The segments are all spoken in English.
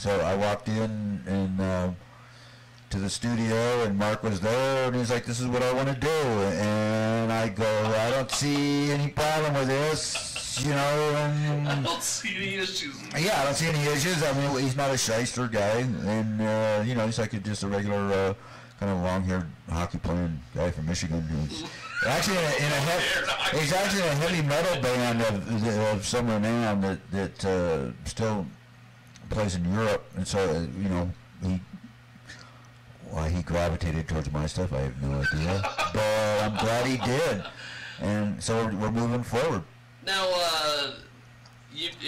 So I walked in and to the studio, and Mark was there, and he's like, "This is what I want to do," and I go, "I don't see any problem with this, you know." And I don't see any issues. Yeah, I don't see any issues. I mean, he's not a shyster guy, and you know, he's like just a regular kind of long-haired hockey-playing guy from Michigan. Who's actually he's actually in a heavy metal band of some renown that still plays in Europe, and so you know why he gravitated towards my stuff, I have no idea. But I'm glad he did. And so we're moving forward. Now, you've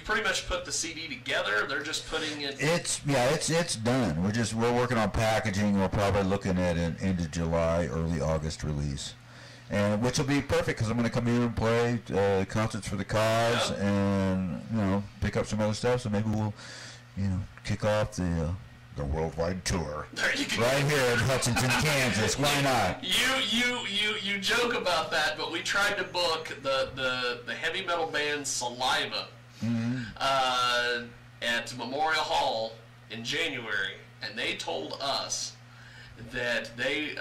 pretty much put the CD together. They're just putting it. It's done. We're working on packaging. We're probably looking at an end of July, early August release, and which will be perfect because I'm going to come here and play concerts for the cause, and you know, pick up some other stuff. So maybe we'll, you know, kick off the worldwide tour. There you go. Right here in Hutchinson, Kansas. Why not? You joke about that, but we tried to book the heavy metal band Saliva at Memorial Hall in January, and they told us that they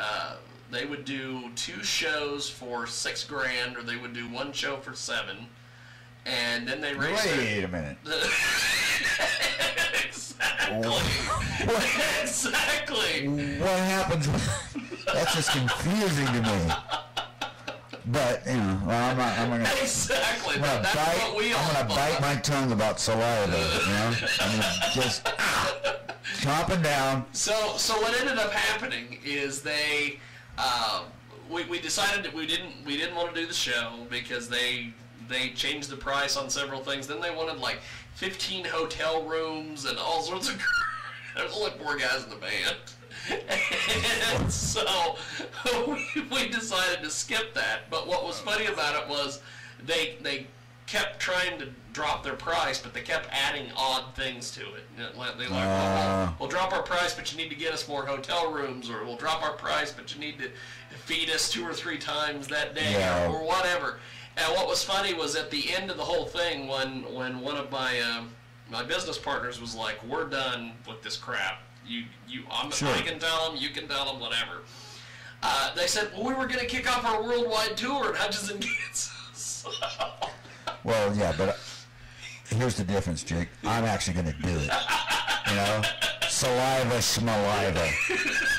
would do 2 shows for $6,000, or they would do 1 show for $7,000, and then they raised Wait a minute. Exactly. What happens? That's just confusing to me. But you know, I'm gonna exactly. I'm gonna bite my tongue about Saliva. You know, I mean, just chomping down. So what ended up happening is they we decided that we didn't want to do the show because they changed the price on several things. Then they wanted like 15 hotel rooms and all sorts of. There's only 4 guys in the band, and so we decided to skip that. But what was funny about it was they kept trying to drop their price, but they kept adding odd things to it. They like, we'll drop our price, but you need to get us more hotel rooms, or we'll drop our price, but you need to feed us 2 or 3 times that day, or whatever. And what was funny was at the end of the whole thing, when one of my business partners was like, "We're done with this crap. I can tell them, you can tell them, whatever." They said, "Well, we were going to kick off our worldwide tour at Hutchinson, Kansas." Well, yeah, but here's the difference, Jake. I'm actually going to do it. You know, Saliva Schmaliva.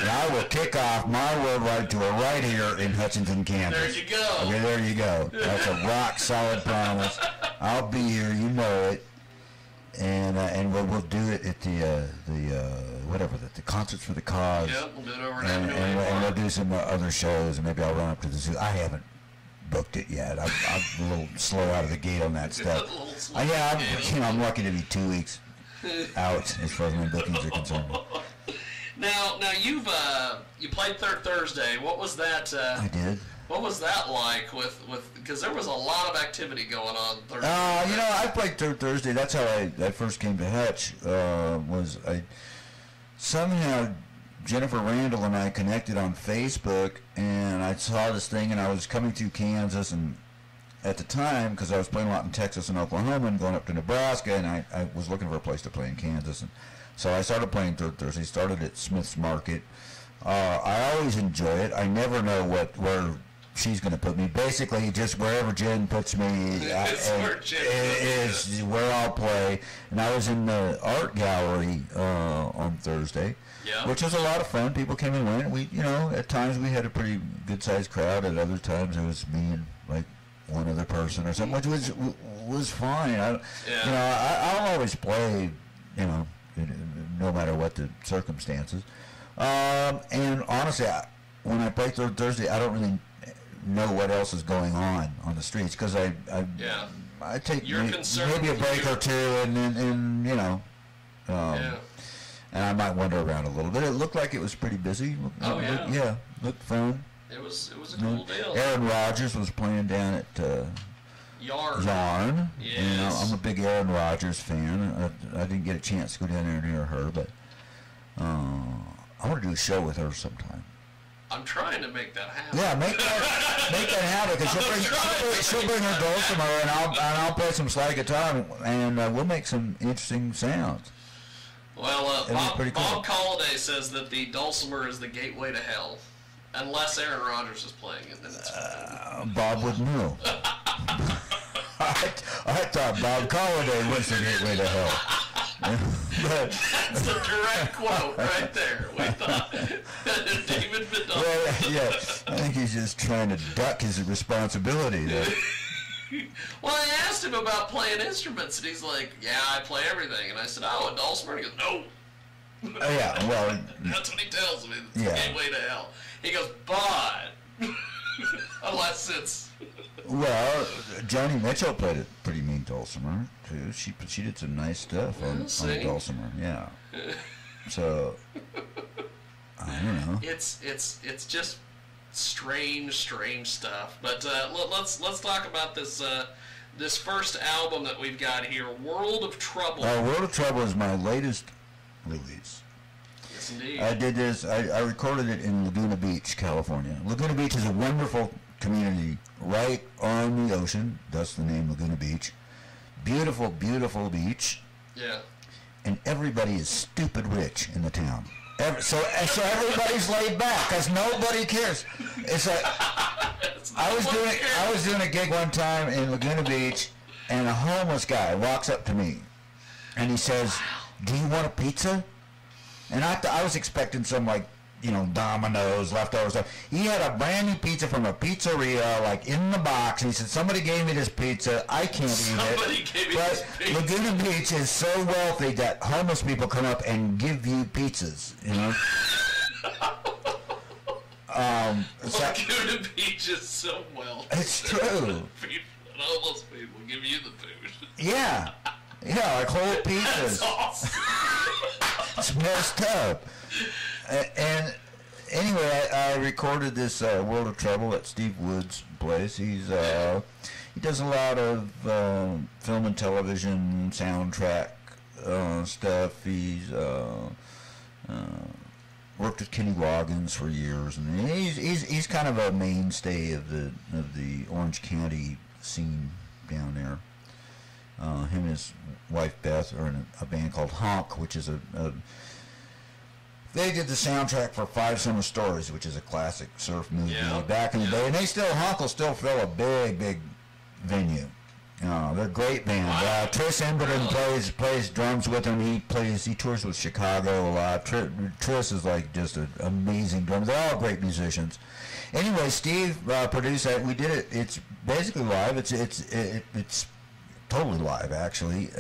And I will kick off my worldwide tour right here in Hutchinson, Kansas. There you go. Okay, there you go. That's a rock solid promise. I'll be here, you know it. And we'll do it at the concerts for the cause. Yep, we'll do it over and we'll do some other shows, and maybe I'll run up to the zoo. I haven't booked it yet. I'm a little slow out of the gate on that stuff. I'm lucky to be 2 weeks out as far as my bookings are concerned. Now you played Third Thursday. What was that? I did. What was that like with because there was a lot of activity going on Thursday? You know, I played Third Thursday. That's how I first came to Hutch. Somehow Jennifer Randall and I connected on Facebook, and I saw this thing, and I was coming through Kansas, and at the time, because I was playing a lot in Texas and Oklahoma and going up to Nebraska, and I was looking for a place to play in Kansas, and so I started playing Third Thursday. Started at Smith's Market. I always enjoy it. I never know where she's going to put me. Basically, just wherever Jen puts me is where I'll play. And I was in the art gallery on Thursday, which was a lot of fun. People came and went. We, at times we had a pretty good-sized crowd. At other times it was me and like one other person or something, which was fine. I'll always play, no matter what the circumstances. And honestly, when I play Third Thursday, I don't really know what else is going on the streets, because I take maybe a break or two, and then and I might wander around a little bit. It looked like it was pretty busy. Looked fun. It was a cool deal. Aaron Rodgers was playing down at Yarn. Yes. I'm a big Aaron Rodgers fan. I didn't get a chance to go down there and hear her, but I want to do a show with her sometime. I'm trying to make that happen. Yeah, make that happen, because she'll bring her dulcimer, and I'll play some slide guitar, and we'll make some interesting sounds. Well, Bob Colliday says that the dulcimer is the gateway to hell, unless Aaron Rodgers is playing it. Then it's Bob would know. I thought Bob Colliday was the gateway to hell. That's a direct quote right there. We thought David Vidal. Well, yeah, I think he's just trying to duck his responsibility there. Well, I asked him about playing instruments, and he's like, "Yeah, I play everything." And I said, "Oh, a dulcimer?" And he goes, "No." Yeah, well, that's what he tells me. It's the gateway to hell. He goes, "But unless it's." Well, Joni Mitchell played a pretty mean dulcimer too. She did some nice stuff on dulcimer. Yeah. So I don't know. It's just strange stuff. But let's talk about this this first album that we've got here, World of Trouble. World of Trouble is my latest release. Yes, indeed. I did this. I recorded it in Laguna Beach, California. Laguna Beach is a wonderful community right on the ocean. Thus the name Laguna Beach. Beautiful, beautiful beach. Yeah. And everybody is stupid rich in the town. So everybody's laid back because nobody cares. It's like I was doing a gig one time in Laguna Beach, and a homeless guy walks up to me, and he says, "Do you want a pizza?" And I was expecting some Domino's leftovers. He had a brand new pizza from a pizzeria, like in the box. And he said, "Somebody gave me this pizza. I can't eat it." But Laguna Beach is so wealthy that homeless people come up and give you pizzas. Laguna Beach is so wealthy. It's true. Homeless people give you the food. Yeah, like whole pizzas. That's awesome. It's messed up. And anyway, I recorded this World of Trouble at Steve Wood's place. He does a lot of film and television soundtrack stuff. He's worked with Kenny Loggins for years, and he's kind of a mainstay of the Orange County scene down there. Him and his wife Beth are in a band called Honk, which is they did the soundtrack for Five Summer Stories, which is a classic surf movie back in the day. And Honk will still fill a big venue. They're a great band. Tris Emberton plays drums with them. He tours with Chicago a lot. Tris is like just an amazing drummer. They're all great musicians. Anyway, Steve produced that. We did it. It's basically live. It's totally live, actually.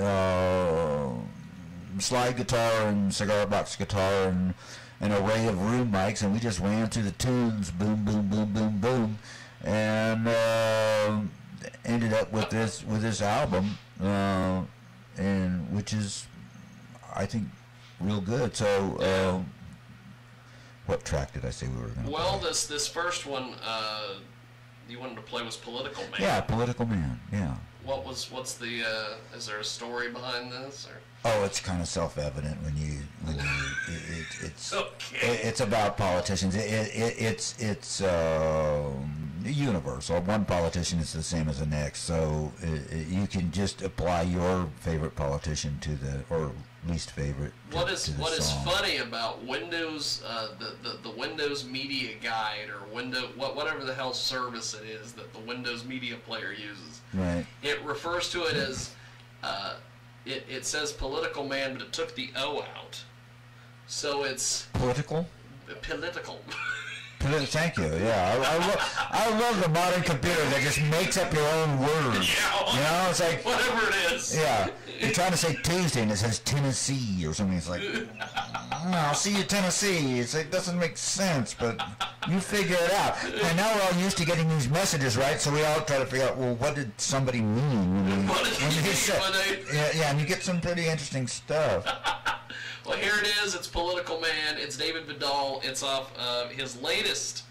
Slide guitar and cigar box guitar and an array of room mics, and we just ran through the tunes, boom, boom, boom, boom, boom, and ended up with this album, and which is, I think, real good. So, what track did I say we were going to play? This first one you wanted to play was Political Man. Yeah, Political Man. Yeah. What's the is there a story behind this, or? Oh, it's kind of self-evident when you it's about politicians. It's universal. One politician is the same as the next, so you can just apply your favorite politician to or least favorite. What is funny about Windows, the Windows Media Guide or whatever the hell service it is that the Windows Media Player uses. Right. It refers to it as it says Political Man, but it took the O out, so it's political. Political. Thank you. Yeah, I love the modern computer that just makes up your own words. Yeah, it's like whatever it is. Yeah, you're trying to say Tuesday and it says Tennessee or something. It's like, I'll see you Tennessee. It doesn't make sense, but you figure it out. And now we're all used to getting these messages, right? So we all try to figure out, well, what did somebody mean when they said? Yeah, and you get some pretty interesting stuff. Well, here it is. It's Political Man. It's David Vidal. It's off his latest,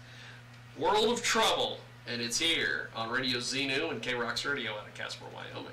World of Trouble, and it's here on Radio Xenu and K-Rock's Radio out of Casper, Wyoming.